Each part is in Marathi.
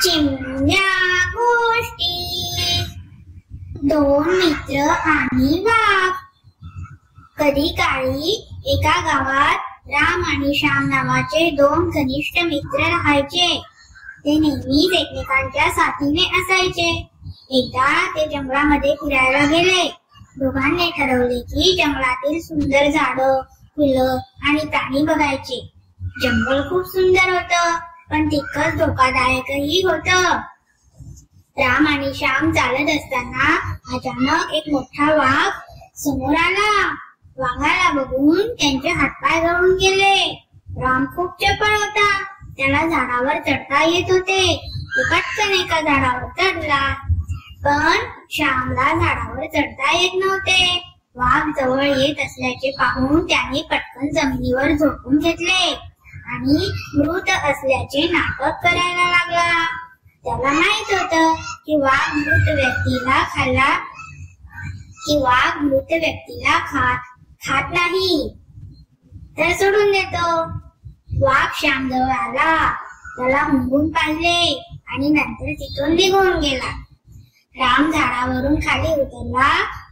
चिमण्या गोष्टी. दोन मित्र आणि वाघ. कधी काळी एका गावात राम आणि श्याम नावाचे दोन घनिष्ठ मित्र राहायचे. ते नेहमीच एकमेकांच्या साथीने असायचे. एकदा ते जंगलामध्ये फिरायला गेले. दोघांनी ठरवले की जंगलातील सुंदर झाडं, फुलं आणि प्राणी बघायचे. जंगल खूप सुंदर होतं, पण तितकंच धोकादायकही होतं. राम आणि श्याम चालत असताना अचानक एक मोठा वाघ समोर आला. वाघाला बघून त्यांचे हातपाय गळून गेले. राम खूप चपळ होता. त्याला झाडावर चढता येत होते. तो पटकन एका झाडावर चढला, पण श्यामला झाडावर चढता येत नव्हते. वाघ जवळ येत असल्याचे पाहून त्याने पटकन जमिनीवर झोपून घेतले आणि मृत असल्याचे नाटक करायला लागला. त्याला माहित होतं की वाघ मृत व्यक्तीला खात नाही, तर सोडून देतो. वाघ श्याम जवळ आला, त्याला हुंबून पाहिले आणि नंतर तिथून निघून गेला. राम झाडावरून खाली उतरला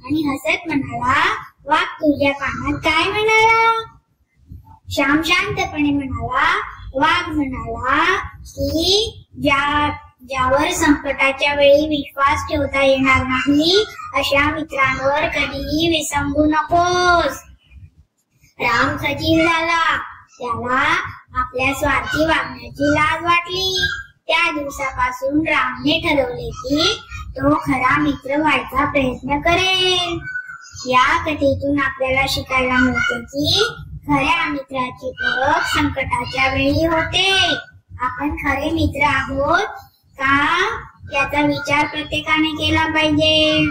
आणि हसत म्हणाला, वाघ तुझ्या कानात काय म्हणाला? श्याम शांतपणे म्हणाला, वाघ म्हणाला की ज्यावर संकटाच्या वेळी विश्वास ठेवता येणार नाही अशा मित्रांवर कधीही विसंबू नकोस. राम खजील झाला. त्याला आपल्या स्वार्थी वागण्याची लाज वाटली. त्या दिवसापासून रामने ठरवले की तो खरा मित्र व्हायचा प्रयत्न करेल. या कथेतून आपल्याला शिकायला मिळते की खऱ्या मित्राची ओळख संकटाच्या वेळी होते. आपण खरे मित्र आहोत का याचा विचार प्रत्येकाने केला पाहिजे.